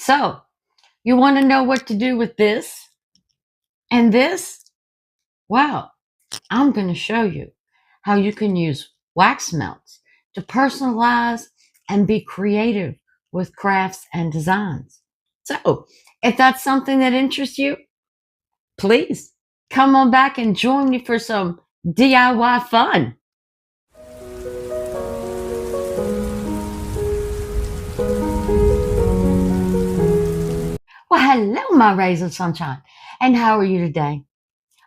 So, you want to know what to do with this and this? Well, I'm going to show you how you can use wax melts to personalize and be creative with crafts and designs. So, if that's something that interests you, please come on back and join me for some DIY fun. Well, hello, my rays of sunshine. And how are you today?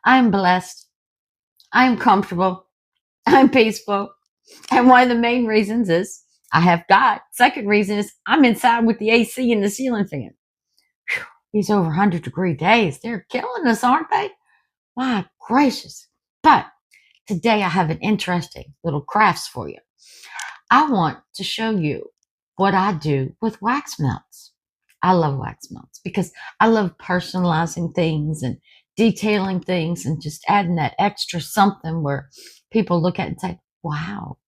I'm blessed. I'm comfortable. I'm peaceful. And one of the main reasons is I have God. Second reason is I'm inside with the AC and the ceiling fan. Whew, these over 100-degree days, they're killing us, aren't they? My gracious. But today I have an interesting little crafts for you. I want to show you what I do with wax melts. I love wax melts because I love personalizing things and detailing things and just adding that extra something where people look at it and say, wow,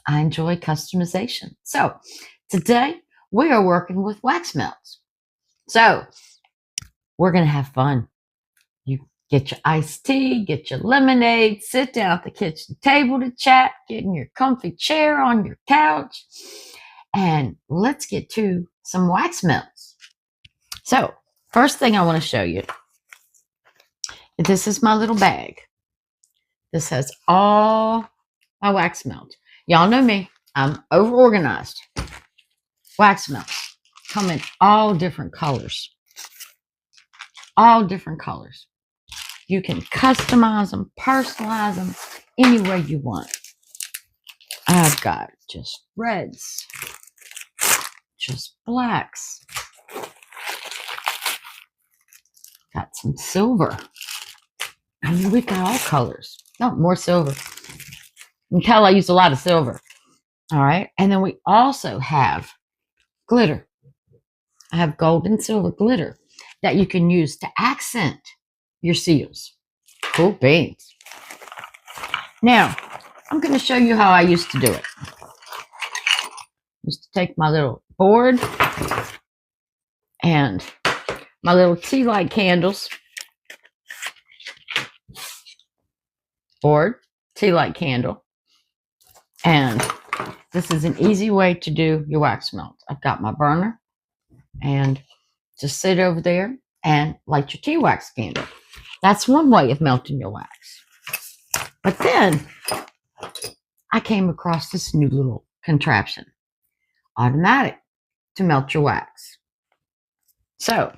I enjoy customization. So today we are working with wax melts. So we're going to have fun. You get your iced tea, get your lemonade, sit down at the kitchen table to chat, get in your comfy chair on your couch, and let's get to some wax melts. So first thing I want to show you, this is my little bag. This has all my wax melts. Y'all know me. I'm over-organized. Wax melts come in all different colors. All different colors. You can customize them, personalize them any way you want. I've got just reds, just blacks. Got some silver. I mean, we've got all colors. No, more silver. You can tell I use a lot of silver. All right. And then we also have glitter. I have gold and silver glitter that you can use to accent your seals. Cool beans. Now, I'm going to show you how I used to do it. I used to take my little board and my little tea light candles. Board, tea light candle. And this is an easy way to do your wax melt. I've got my burner and just sit over there and light your tea wax candle. That's one way of melting your wax. But then I came across this new little contraption, automatic, to melt your wax. So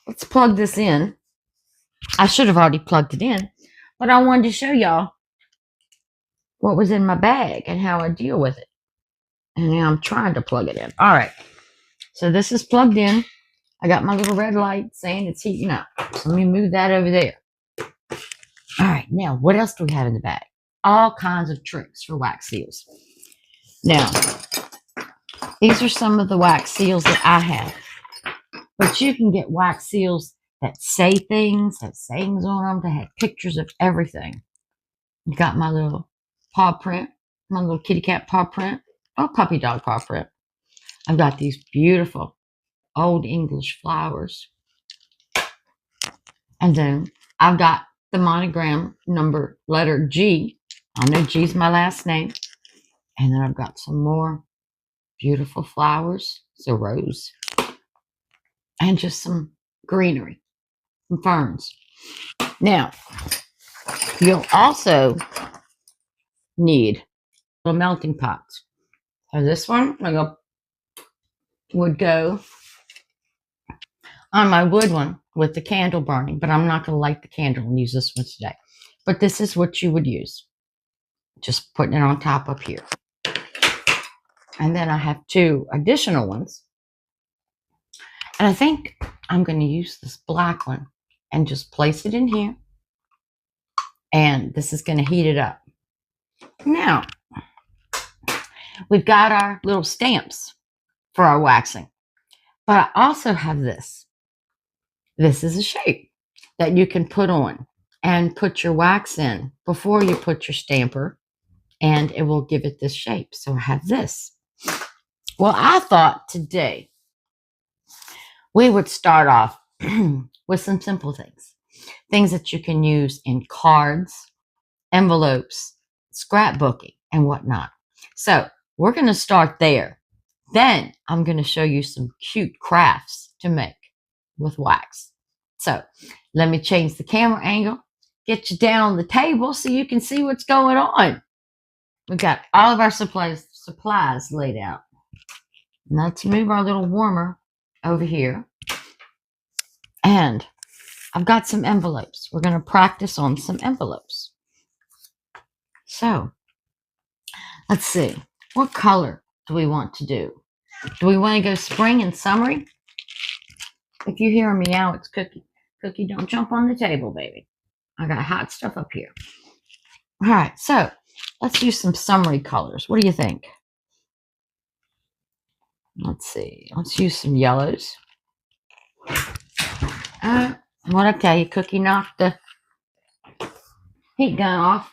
let's plug this in. I should have already plugged it in, but I wanted to show y'all what was in my bag and how I deal with it. And now I'm trying to plug it in. All right. So this is plugged in. I got my little red light saying it's heating up. So let me move that over there. All right. Now, what else do we have in the bag? All kinds of tricks for wax seals. Now, these are some of the wax seals that I have. But you can get wax seals that say things, have sayings on them, that have pictures of everything. You got my little paw print, my little kitty cat paw print, or puppy dog paw print. I've got these beautiful old English flowers. And then I've got the monogram number letter G. I know G's my last name. And then I've got some more beautiful flowers. It's a rose. And just some greenery, some ferns. Now, you'll also need little melting pots. So this one would go on my wood one with the candle burning, but I'm not going to light the candle and use this one today. But this is what you would use. Just putting it on top up here. And then I have two additional ones. And I think I'm going to use this black one and just place it in here. And this is going to heat it up. Now, we've got our little stamps for our waxing. But I also have this. This is a shape that you can put on and put your wax in before you put your stamper, and it will give it this shape. So I have this. Well, I thought today we would start off with some simple things. Things that you can use in cards, envelopes, scrapbooking, and whatnot. So we're going to start there. Then I'm going to show you some cute crafts to make with wax. So let me change the camera angle, get you down on the table so you can see what's going on. We've got all of our supplies laid out. Let's move our little warmer over here. And I've got some envelopes. We're going to practice on some envelopes. So let's see. What color do we want to do? Do we want to go spring and summery? If you hear a meow, it's Cookie. Cookie, don't jump on the table, baby. I got hot stuff up here. All right, so let's use some summery colors. What do you think? Let's see. Let's use some yellows. What I tell you, Cookie knocked the heat gun off.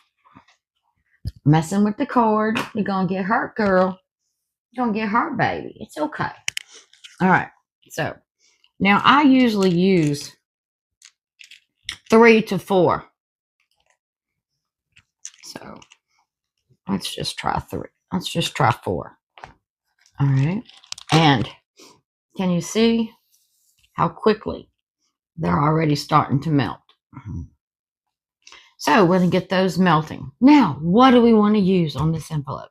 Messing with the cord. You're going to get hurt, girl. You're going to get hurt, baby. It's okay. All right, so now I usually use 3 to 4. So let's just try 3. Let's just try 4. All right. And can you see how quickly they're already starting to melt? So we're going to get those melting. Now, what do we want to use on this envelope?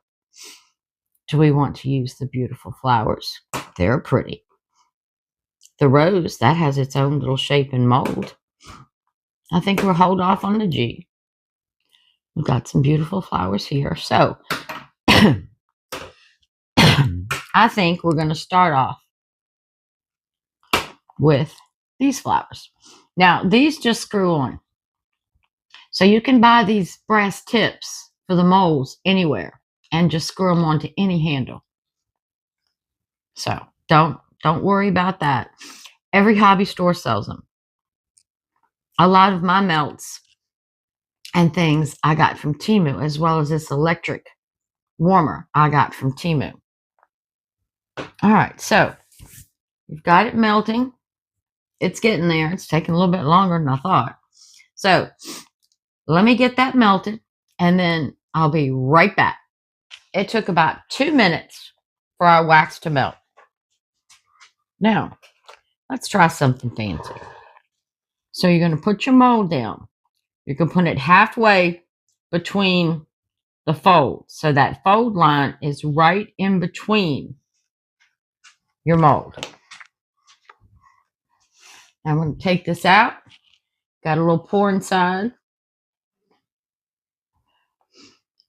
Do we want to use the beautiful flowers? They're pretty. The rose, that has its own little shape and mold. I think we'll hold off on the G. We've got some beautiful flowers here. So I think we're going to start off with these flowers. Now, these just screw on. So you can buy these brass tips for the molds anywhere and just screw them onto any handle. So don't worry about that. Every hobby store sells them. A lot of my melts and things I got from Temu, as well as this electric warmer I got from Temu. All right, so you've got it melting. It's getting there. It's taking a little bit longer than I thought. So let me get that melted, and then I'll be right back. It took about 2 minutes for our wax to melt. Now, let's try something fancy. So you're going to put your mold down. You can put it halfway between the folds. So that fold line is right in between your mold. Now I'm going to take this out. Got a little pour inside.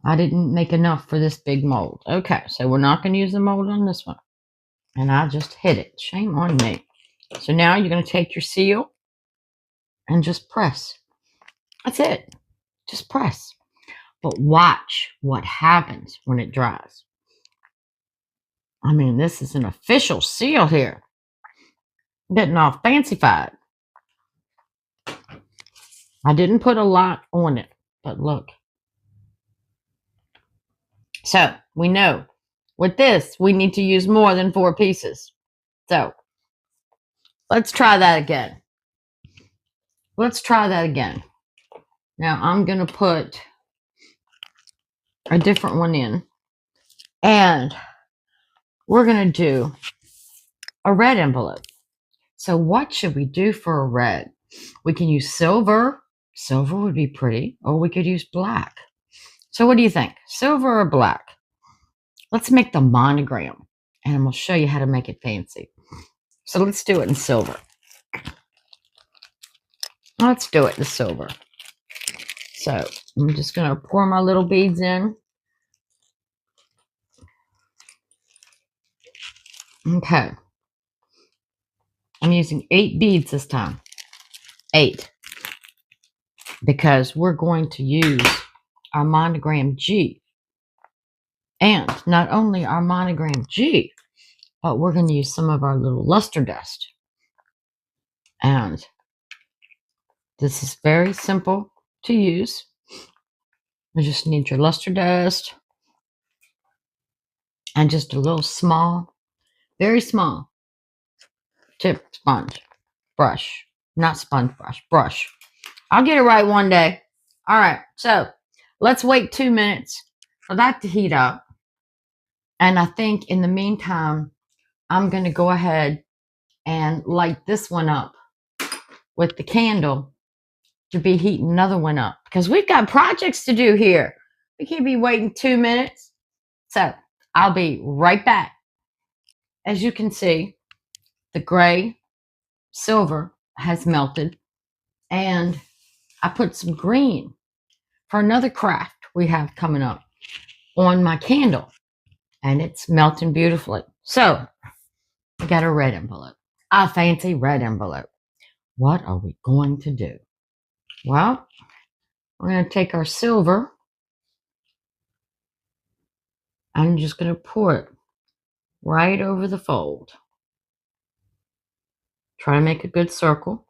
I didn't make enough for this big mold. Okay, so we're not going to use the mold on this one. And I just hit it. Shame on me. So now you're going to take your seal and just press. That's it. Just press. But watch what happens when it dries. I mean, this is an official seal here. Getting all fancy-fied. I didn't put a lot on it, but look. So we know with this, we need to use more than 4 pieces. So let's try that again. Let's try that again. Now I'm going to put a different one in. And we're going to do a red envelope. So what should we do for a red? We can use silver. Silver would be pretty. Or we could use black. So what do you think? Silver or black? Let's make the monogram. And I'm going to show you how to make it fancy. So let's do it in silver. Let's do it in silver. So I'm just going to pour my little beads in. Okay. I'm using 8 beads this time. 8. Because we're going to use our monogram G. And not only our monogram G, but we're going to use some of our little luster dust. And this is very simple to use. You just need your luster dust and just a little small, very small tip sponge brush. Not sponge brush, brush. I'll get it right one day. All right, so let's wait 2 minutes for that to heat up. And I think in the meantime, I'm going to go ahead and light this one up with the candle to be heating another one up because we've got projects to do here. We can't be waiting 2 minutes. So I'll be right back. As you can see, the gray silver has melted and I put some green for another craft we have coming up on my candle and it's melting beautifully. So I got a red envelope, a fancy red envelope. What are we going to do? Well, we're going to take our silver. I'm just going to pour it right over the fold. Try to make a good circle.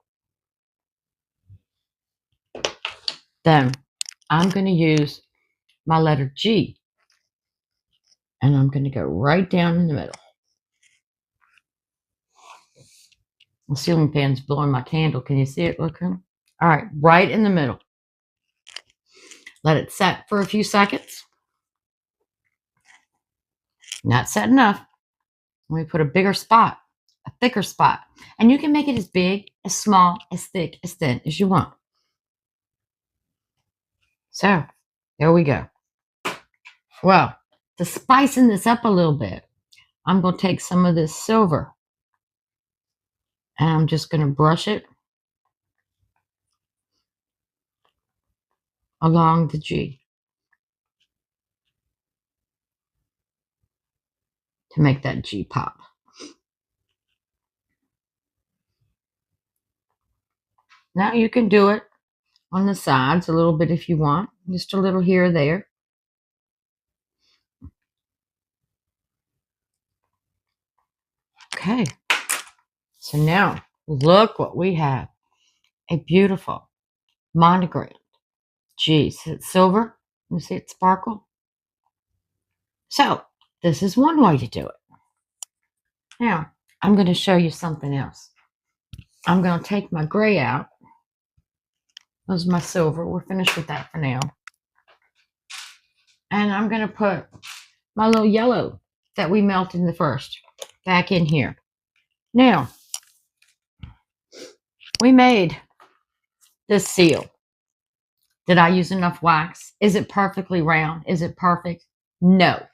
Then I'm going to use my letter G. And I'm going to go right down in the middle. The ceiling fan's blowing my candle. Can you see it looking? All right, right in the middle. Let it set for a few seconds. Not set enough. We put a bigger spot, a thicker spot. And you can make it as big, as small, as thick, as thin as you want. So, there we go. Well, to spicing this up a little bit, I'm going to take some of this silver and I'm just going to brush it along the G to make that G pop. Now you can do it on the sides a little bit if you want, just a little here or there. Okay, so now look what we have. A beautiful monogram. Gee, see it silver? You see it sparkle? So this is one way to do it. Now I'm going to show you something else. I'm going to take my gray out. Those are my silver. We're finished with that for now. And I'm going to put my little yellow that we melted in the first back in here. Now, we made this seal. Did I use enough wax? Is it perfectly round? Is it perfect? No.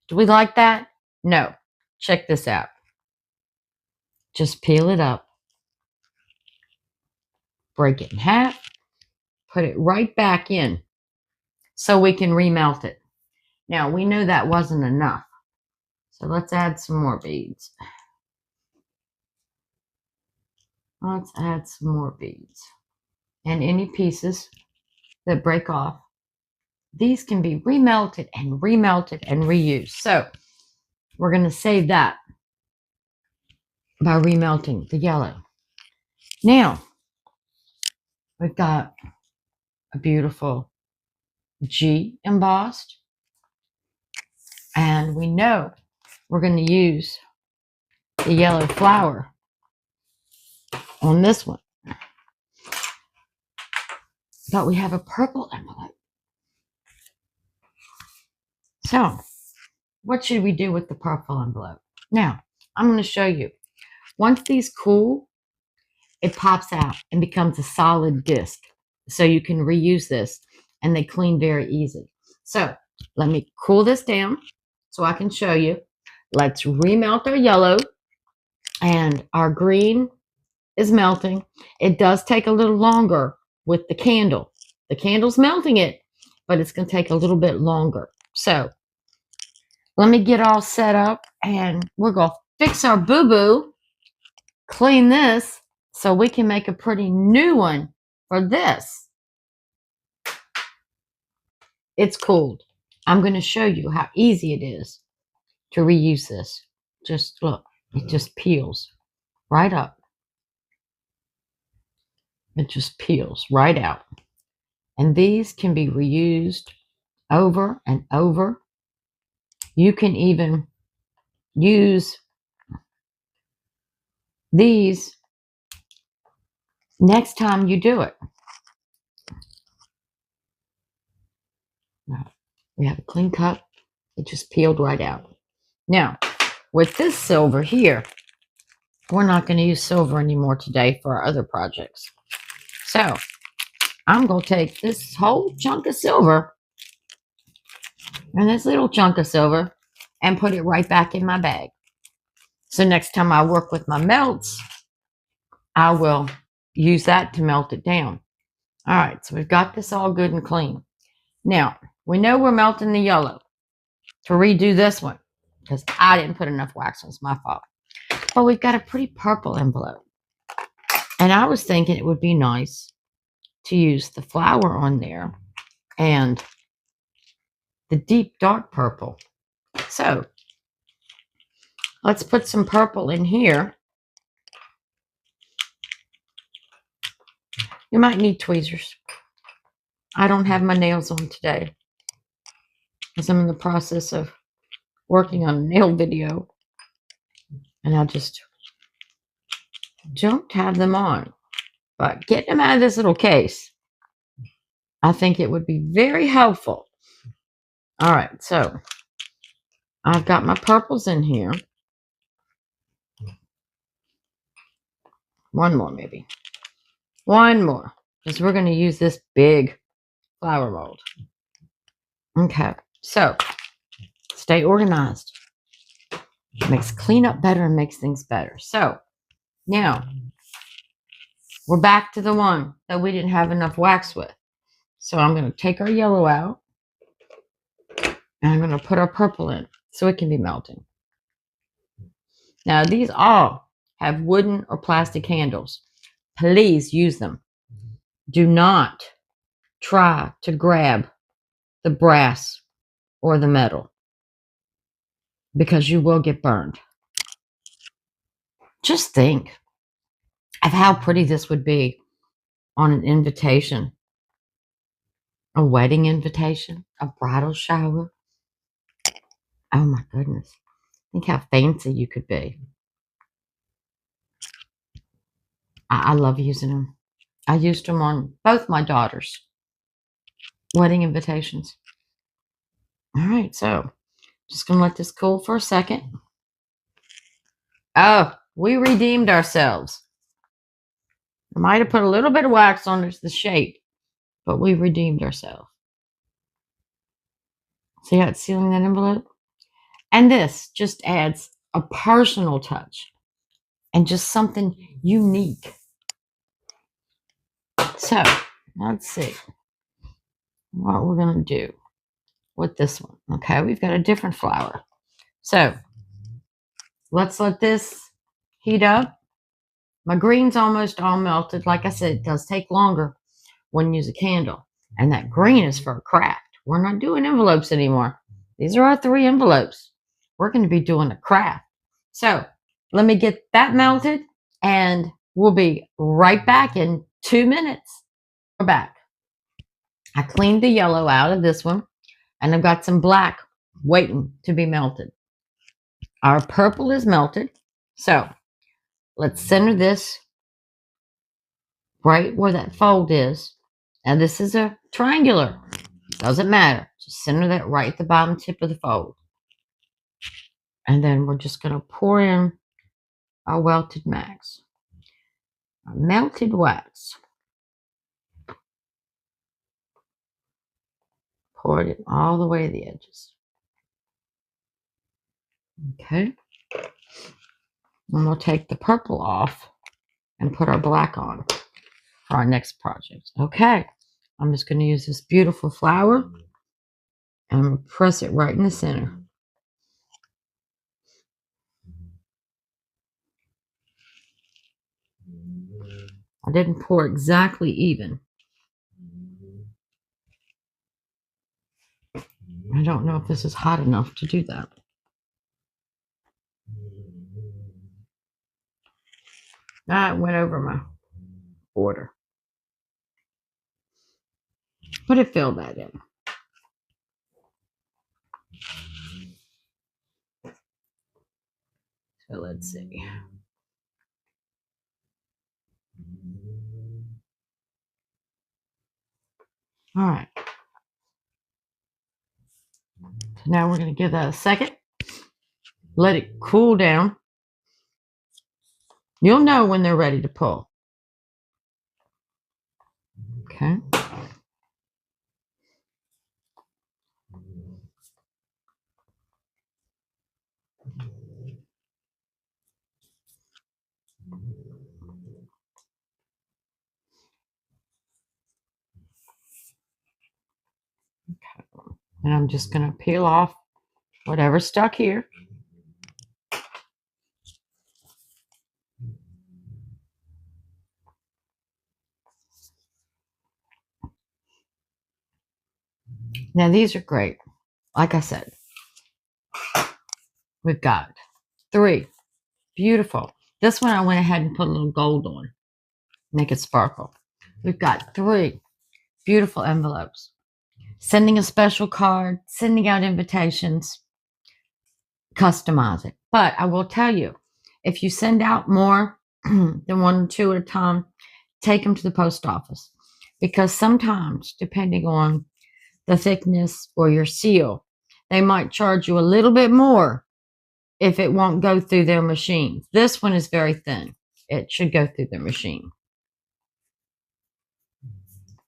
Do we like that? No. Check this out. Just peel it up. Break it in half. Put it right back in so we can remelt it. Now, we knew that wasn't enough. So let's add some more beads. Let's add some more beads. And any pieces that break off, these can be remelted and reused. So we're going to save that by remelting the yellow. Now, we've got a beautiful G embossed. And we know we're going to use the yellow flower on this one. But we have a purple envelope. So, what should we do with the purple envelope? Now, I'm going to show you. Once these cool, it pops out and becomes a solid disc. So you can reuse this and they clean very easy. So, let me cool this down so I can show you. Let's remelt our yellow and our green is melting. It does take a little longer with the candle. The candle's melting it, but it's going to take a little bit longer. So let me get all set up and we're going to fix our boo-boo, clean this so we can make a pretty new one for this. It's cooled. I'm going to show you how easy it is to reuse this. Just look, it just peels right up. It just peels right out. And these can be reused over and over. You can even use these next time you do it. Now, we have a clean cup. It just peeled right out. Now, with this silver here, we're not going to use silver anymore today for our other projects. So, I'm going to take this whole chunk of silver and this little chunk of silver and put it right back in my bag. So next time I work with my melts, I will use that to melt it down. All right, so we've got this all good and clean. Now, we know we're melting the yellow to redo this one because I didn't put enough wax on. It's my fault. But we've got a pretty purple envelope. And I was thinking it would be nice to use the flower on there and the deep dark purple. So let's put some purple in here. You might need tweezers. I don't have my nails on today because I'm in the process of working on a nail video. And I just don't have them on. But get them out of this little case. I think it would be very helpful. All right, so I've got my purples in here. One more, maybe. One more, because we're going to use this big flower mold. Okay, so stay organized. It makes cleanup better and makes things better. So now we're back to the one that we didn't have enough wax with. So I'm going to take our yellow out and I'm going to put our purple in so it can be melting. Now these all have wooden or plastic handles. Please use them. Do not try to grab the brass or the metal because you will get burned. Just think of how pretty this would be on an invitation, a wedding invitation, a bridal shower. Oh my goodness. Think how fancy you could be. I love using them. I used them on both my daughters' wedding invitations. All right, so just going to let this cool for a second. Oh, we redeemed ourselves. I might have put a little bit of wax on the shape, but we redeemed ourselves. See how it's sealing that envelope? And this just adds a personal touch and just something unique. So let's see what we're going to do with this one. Okay, we've got a different flower. So let's let this heat up. My green's almost all melted. Like I said, it does take longer when you use a candle. And that green is for a craft. We're not doing envelopes anymore. These are our 3 envelopes. We're going to be doing a craft. So let me get that melted and we'll be right back in 2 minutes. We're back. I cleaned the yellow out of this one and I've got some black waiting to be melted. Our purple is melted. So let's center this right where that fold is. And this is a triangular. Doesn't matter. Just center that right at the bottom tip of the fold. And then we're just going to pour in our welted wax. Our melted wax. Pour it all the way to the edges. Okay. And we'll take the purple off and put our black on for our next project. Okay. I'm just going to use this beautiful flower and press it right in the center. I didn't pour exactly even. I don't know if this is hot enough to do that. That went over my border. But it filled that in. So let's see. All right. So now we're going to give that a second. Let it cool down. You'll know when they're ready to pull. Okay. And I'm just going to peel off whatever's stuck here. Now these are great. Like I said, we've got 3. Beautiful. This one I went ahead and put a little gold on. Make it sparkle. We've got 3 beautiful envelopes. Sending a special card, sending out invitations, customize it. But I will tell you, if you send out more than 1 or 2 at a time, take them to the post office. Because sometimes, depending on the thickness or your seal, they might charge you a little bit more if it won't go through their machine. This one is very thin. It should go through their machine.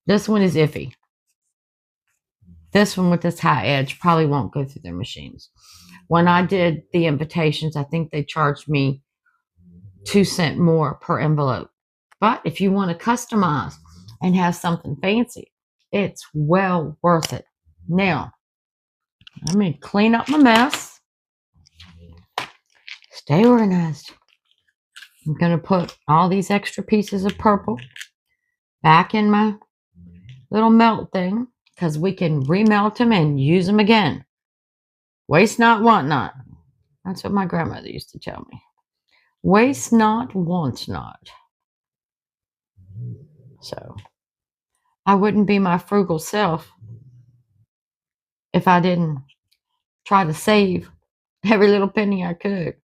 This one is iffy. This one with this high edge probably won't go through their machines. When I did the invitations, I think they charged me 2 cents more per envelope. But if you want to customize and have something fancy, it's well worth it. Now, let me clean up my mess. Stay organized. I'm going to put all these extra pieces of purple back in my little melt thing because we can remelt them and use them again. Waste not, want not. That's what my grandmother used to tell me. Waste not, want not. So, I wouldn't be my frugal self if I didn't try to save every little penny I could.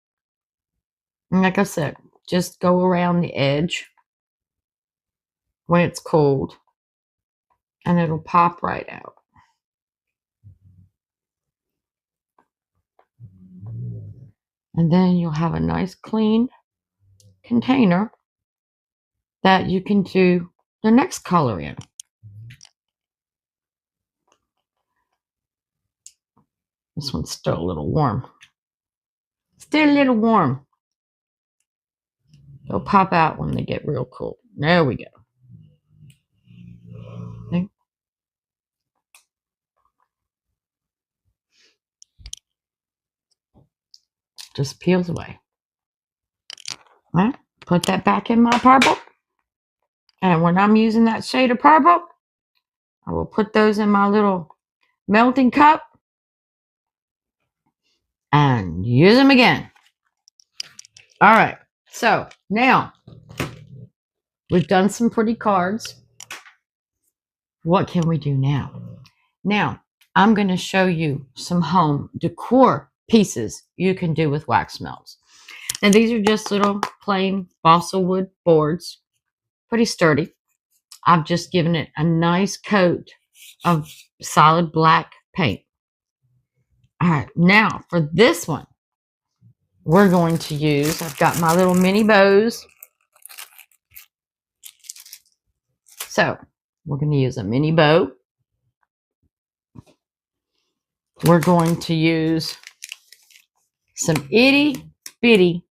And like I said, just go around the edge when it's cold and it'll pop right out. And then you'll have a nice clean container that you can do the next color in. This one's still a little warm. Still a little warm. They'll pop out when they get real cool. There we go. Okay. Just peels away. All right. Put that back in my purple. And when I'm using that shade of purple, I will put those in my little melting cup and use them again. All right. So now we've done some pretty cards. What can we do now? Now, I'm going to show you some home decor pieces you can do with wax melts. And these are just little plain balsa wood boards. Pretty sturdy. I've just given it a nice coat of solid black paint. All right, now for this one, we're going to use, I've got my little mini bows. So we're going to use a mini bow. We're going to use some itty bitty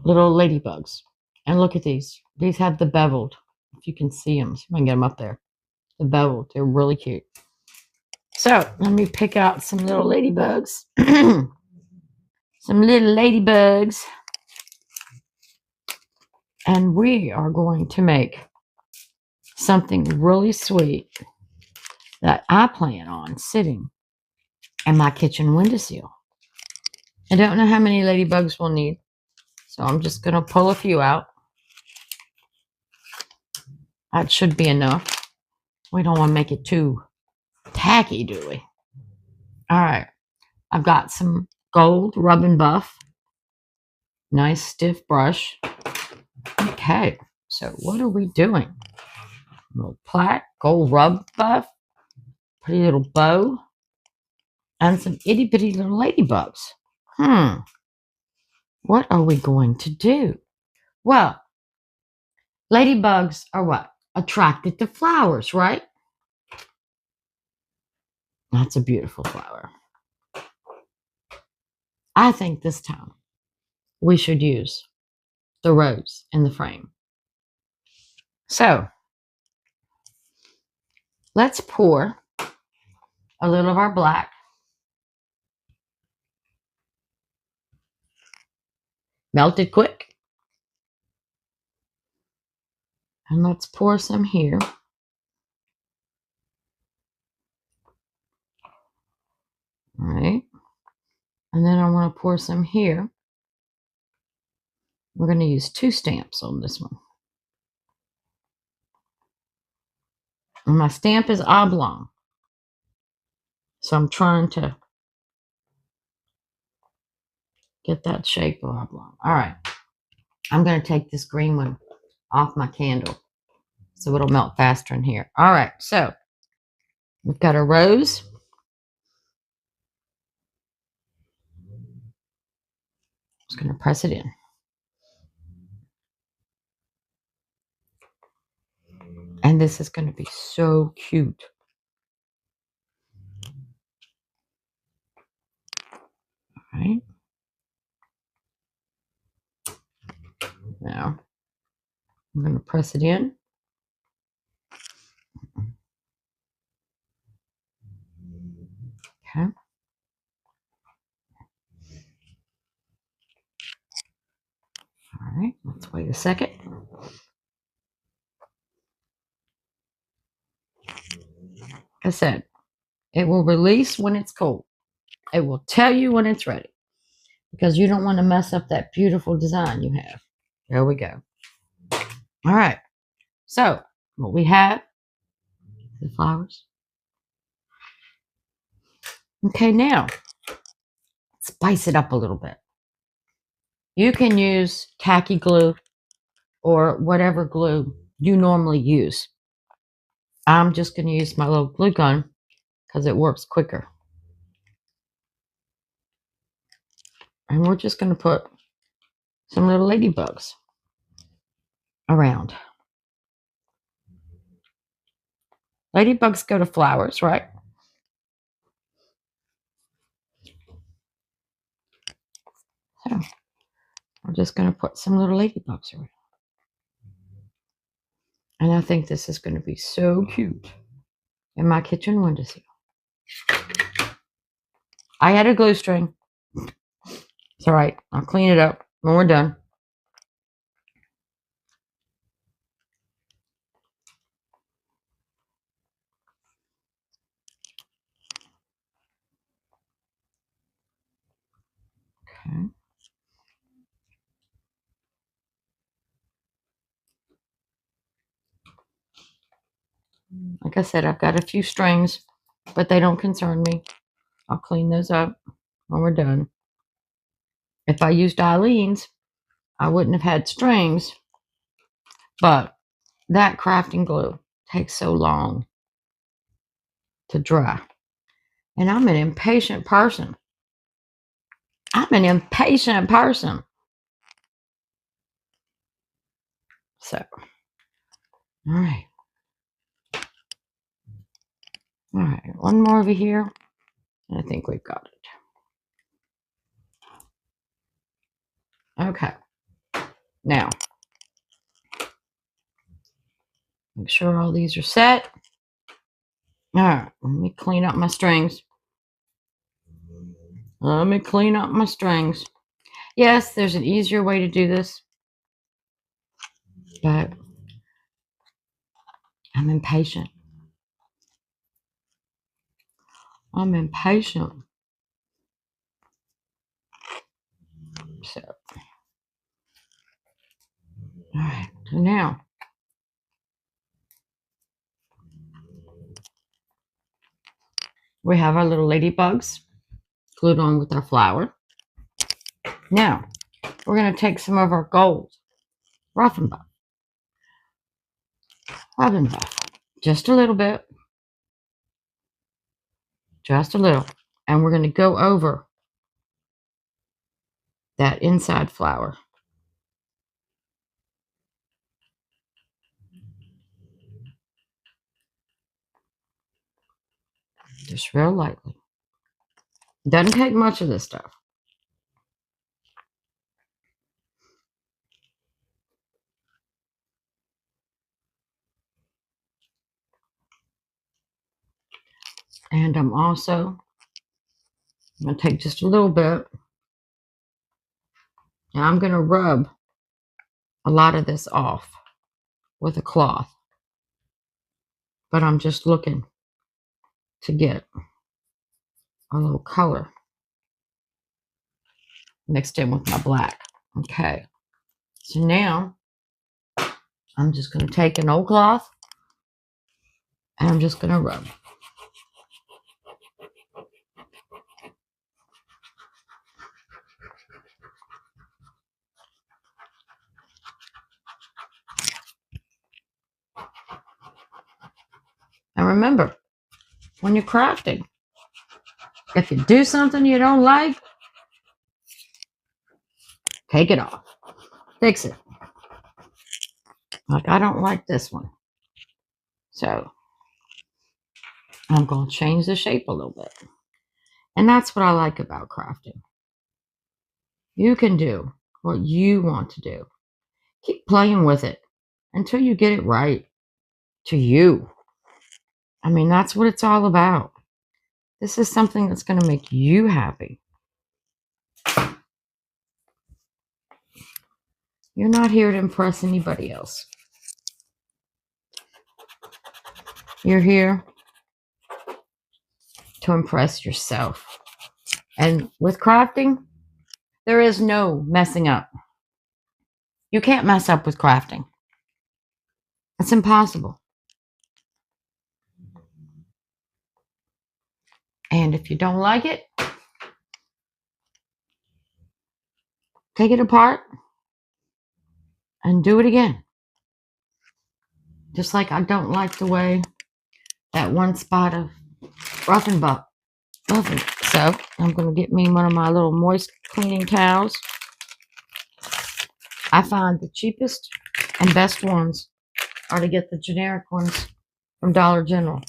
little ladybugs. And look at these. These have the beveled. If you can see them, see if I can get them up there. The beveled. They're really cute. So let me pick out some little ladybugs. Some little ladybugs. And we are going to make something really sweet that I plan on sitting in my kitchen windowsill. I don't know how many ladybugs we'll need, so I'm just going to pull a few out. That should be enough. We don't want to make it too tacky, do we? All right. I've got some gold rub and buff. Nice stiff brush. Okay. So what are we doing? little plaque, gold rub buff, pretty little bow, and some itty bitty little ladybugs. What are we going to do? Well, ladybugs are what? Attracted to flowers, right? That's a beautiful flower. I think this time we should use the rose in the frame. So let's pour a little of our black. Melt it quick. And let's pour some here. All right. And then I want to pour some here. We're going to use 2 stamps on this one. And my stamp is oblong. So I'm trying to get that shape oblong. All right. I'm going to take this green one off my candle so it'll melt faster in here. All right. So we've got a rose. Just going to press it in. And this is going to be so cute. All right. Now I'm going to press it in. Okay. All right. Let's wait a second. Like I said, it will release when it's cold. It will tell you when it's ready because you don't want to mess up that beautiful design you have. There we go. All right. So what we have, the flowers. Okay, now spice it up a little bit. You can use tacky glue or whatever glue you normally use. I'm just going to use my little glue gun because it works quicker. And we're just going to put some little ladybugs around. Ladybugs go to flowers, right? So we're just going to put some little ladybugs around. And I think this is going to be so cute in my kitchen windowsill. I had a glue string. It's all right. I'll clean it up when we're done. Okay. Like I said, I've got a few strings, but they don't concern me. I'll clean those up when we're done. If I used Eileen's, I wouldn't have had strings, but that crafting glue takes so long to dry. And I'm an impatient person. So, all right. All right, one more over here. And I think we've got it. Okay. Now, make sure all these are set. All right, let me clean up my strings. Yes, there's an easier way to do this, but I'm impatient. So, all right, so now we have our little ladybugs glued on with our flower. Now, we're going to take some of our gold rough and buff. Just a little bit. Just a little. And we're going to go over that inside flower. Just real lightly. Doesn't take much of this stuff. And I'm also going to take just a little bit. And I'm going to rub a lot of this off with a cloth. But I'm just looking to get a little color mixed in with my black. Okay. So now I'm just going to take an old cloth and I'm just going to rub. And remember, when you're crafting, if you do something you don't like, take it off. Fix it. Like, I don't like this one. So I'm going to change the shape a little bit. And that's what I like about crafting. You can do what you want to do. Keep playing with it until you get it right to you. I mean, that's what it's all about. This is something that's going to make you happy. You're not here to impress anybody else. You're here to impress yourself. And with crafting, there is no messing up. You can't mess up with crafting. It's impossible. And if you don't like it, take it apart and do it again. Just like I don't like the way that one spot of rough and buff. So I'm going to get me one of my little moist cleaning towels. I find the cheapest and best ones are to get the generic ones from Dollar General.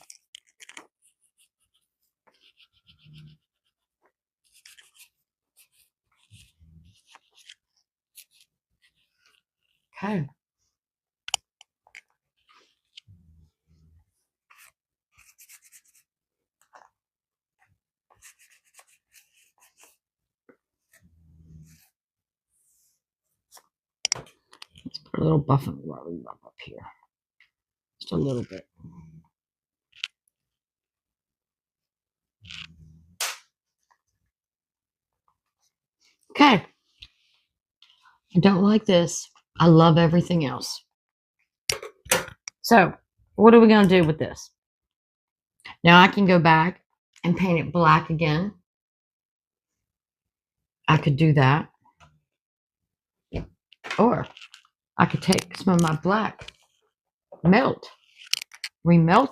Okay. Let's put a little buff and rub up here. Just a little bit. Okay. I don't like this. I love everything else. So, what are we going to do with this? Now, I can go back and paint it black again. I could do that. Or I could take some of my black, remelt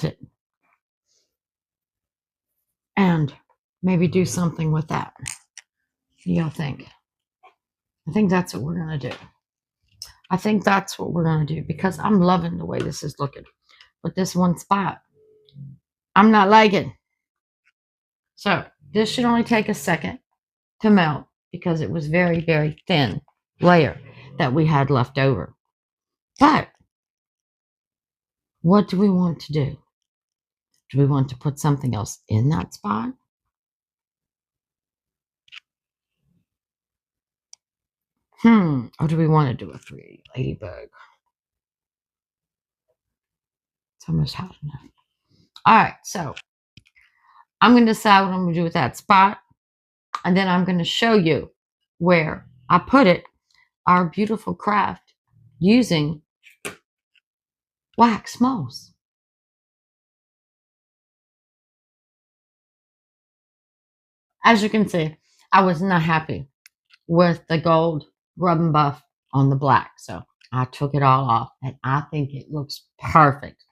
it, and maybe do something with that. What do y'all think? I think that's what we're going to do. I think that's what we're going to do because I'm loving the way this is looking. But this one spot, I'm not liking. So this should only take a second to melt because it was very, very thin layer that we had left over. But what do we want to do? Do we want to put something else in that spot? Or do we want to do a 3 ladybug? It's almost hot enough. All right, so I'm going to decide what I'm going to do with that spot. And then I'm going to show you where I put it, our beautiful craft, using wax moss. As you can see, I was not happy with the gold rub and buff on the black. So I took it all off and I think it looks perfect.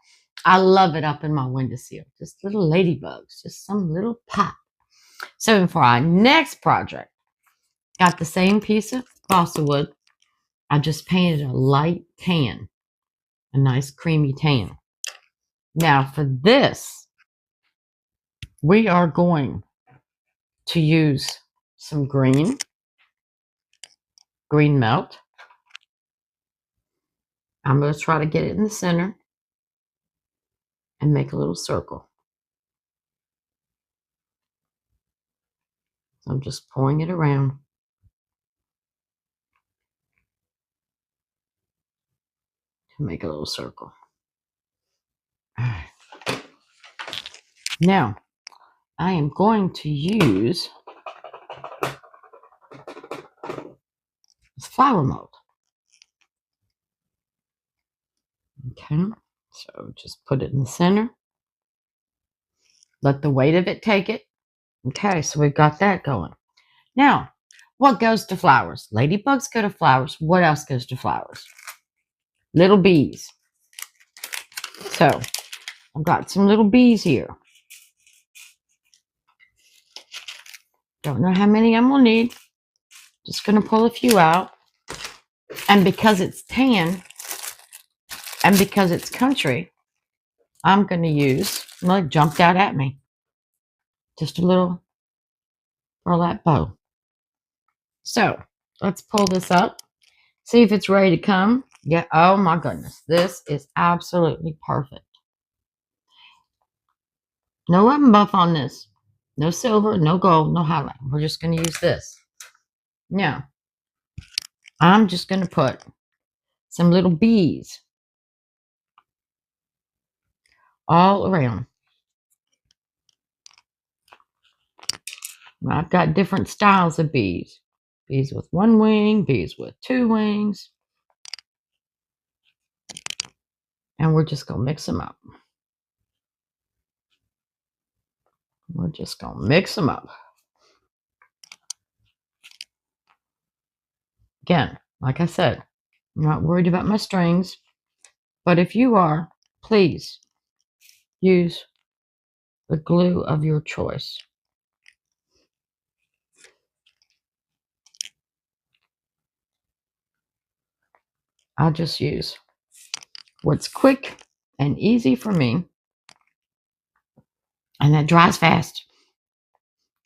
I love it up in my windowsill. Just little ladybugs, just some little pop. So for our next project, got the same piece of balsa wood. I just painted a light tan, a nice creamy tan. Now for this, we are going to use some green melt. I'm going to try to get it in the center and make a little circle. So I'm just pouring it around. To make a little circle. All right. Now, I am going to use this flower mold. Okay, so just put it in the center. Let the weight of it take it. Okay, so we've got that going. Now, what goes to flowers? Ladybugs go to flowers. What else goes to flowers? Little bees. So, I've got some little bees here. Don't know how many I'm going to need. Just going to pull a few out. And because it's tan, and because it's country, I'm going to use, well, it jumped out at me. Just a little burlap bow. So, let's pull this up. See if it's ready to come. Yeah, oh my goodness. This is absolutely perfect. No weapon buff on this. No silver, no gold, no highlight. We're just going to use this. Now, I'm just going to put some little bees all around. Now, I've got different styles of bees. Bees with one wing, bees with two wings. And we're just going to mix them up. We're just going to mix them up. Again, like I said, I'm not worried about my strings. But if you are, please use the glue of your choice. I'll just use what's quick and easy for me. And that dries fast.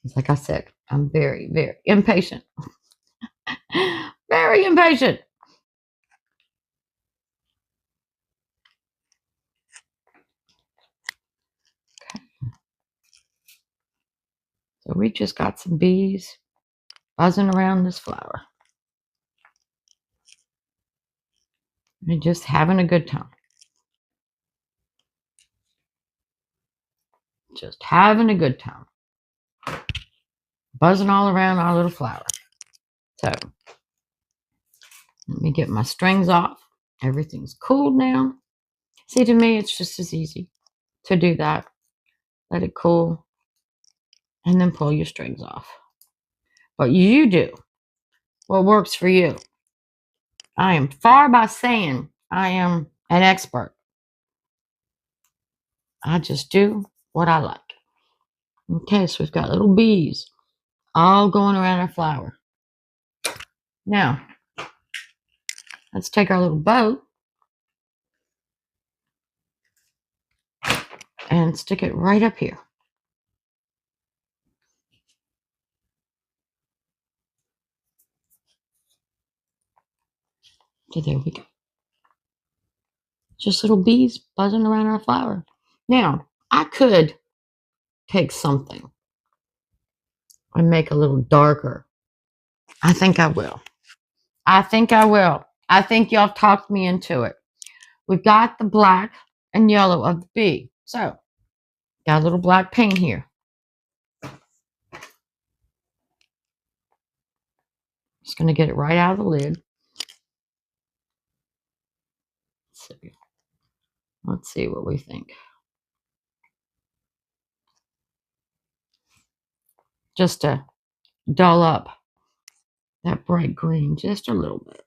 It's like I said, I'm very, very impatient. Very impatient. Okay. So we just got some bees buzzing around this flower. And just having a good time. Just having a good time. Buzzing all around our little flower. So, let me get my strings off. Everything's cooled now. See, to me, it's just as easy to do that. Let it cool. And then pull your strings off. But you do what works for you. I am far by saying I am an expert. I just do what I like. Okay, so we've got little bees all going around our flower. Now, let's take our little bow and stick it right up here. Okay, there we go. Just little bees buzzing around our flower. Now, I could take something and make a little darker. I think I will. I think I will. I think y'all talked me into it. We've got the black and yellow of the bee. So, got a little black paint here. Just going to get it right out of the lid. Let's see what we think. Just to dull up that bright green just a little bit.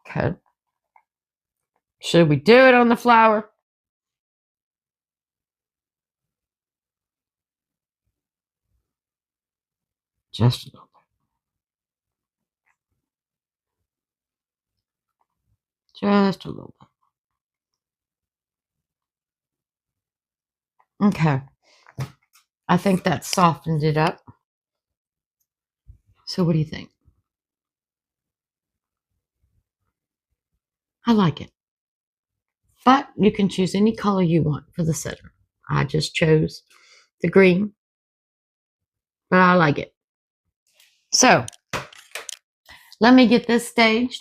Okay. Should we do it on the flower? Just a little bit. Just a little bit. Okay. I think that softened it up. So what do you think? I like it. But you can choose any color you want for the center. I just chose the green, but I like it. So let me get this staged,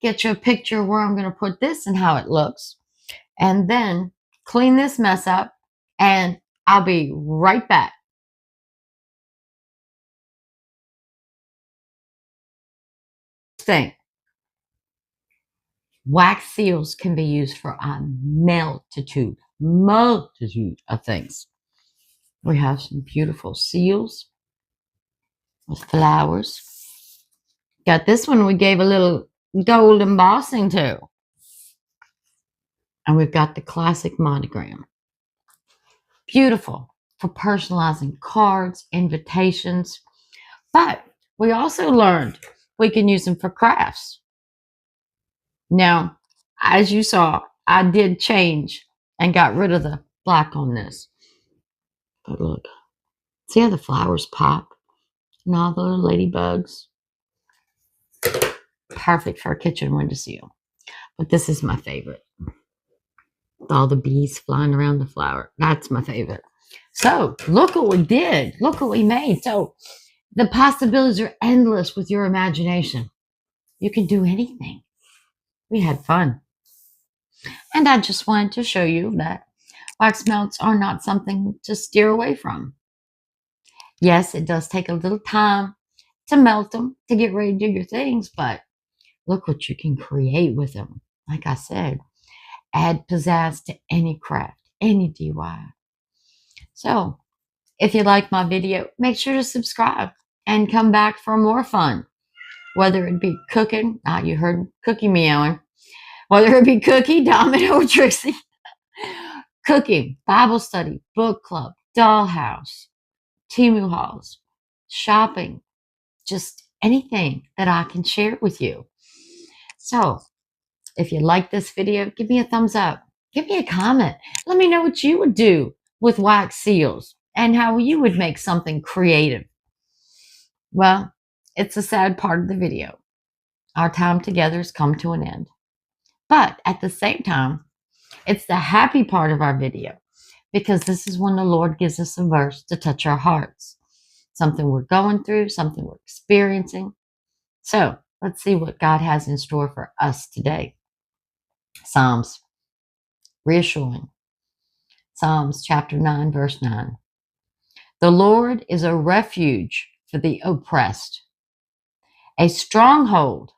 get you a picture of where I'm going to put this and how it looks, and then clean this mess up, and I'll be right back. Thing. Wax seals can be used for a multitude of things. We have some beautiful seals with flowers. Got this one we gave a little gold embossing to. And we've got the classic monogram. Beautiful for personalizing cards, invitations. But we also learned we can use them for crafts. Now, as you saw, I did change and got rid of the black on this. But look, see how the flowers pop? And all the little ladybugs. Perfect for a kitchen windowsill. But this is my favorite. All the bees flying around the flower. That's my favorite. So look what we did. Look what we made. So the possibilities are endless with your imagination. You can do anything. We had fun. And I just wanted to show you that wax melts are not something to steer away from. Yes, it does take a little time to melt them, to get ready to do your things, but look what you can create with them. Like I said, add pizzazz to any craft, any DIY. So if you like my video, make sure to subscribe and come back for more fun. Whether it be cooking, you heard Cookie meowing. Whether it be Cookie, Domino, or Trixie. Cooking, Bible study, book club, dollhouse, Temu hauls, shopping, just anything that I can share with you. So if you like this video, give me a thumbs up. Give me a comment. Let me know what you would do with wax seals and how you would make something creative. Well, it's a sad part of the video. Our time together has come to an end. But at the same time, it's the happy part of our video because this is when the Lord gives us a verse to touch our hearts. Something we're going through, something we're experiencing. So let's see what God has in store for us today. Psalms, reassuring. Psalms chapter 9, verse 9. The Lord is a refuge for the oppressed, a stronghold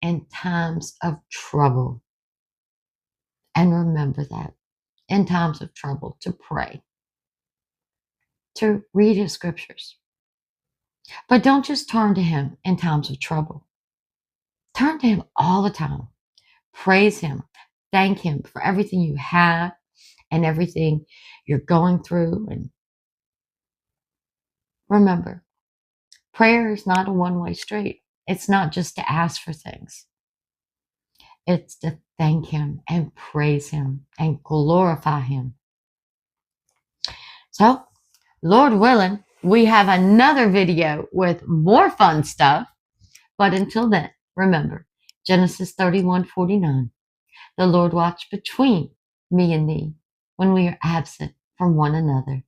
in times of trouble. And remember that in times of trouble, to pray, to read his scriptures. But don't just turn to him in times of trouble. Turn to him all the time. Praise him. Thank him for everything you have and everything you're going through. And remember, prayer is not a one-way street. It's not just to ask for things. It's to thank him and praise him and glorify him. So, Lord willing, we have another video with more fun stuff. But until then, remember, Genesis 31:49. The Lord watched between me and thee when we are absent from one another.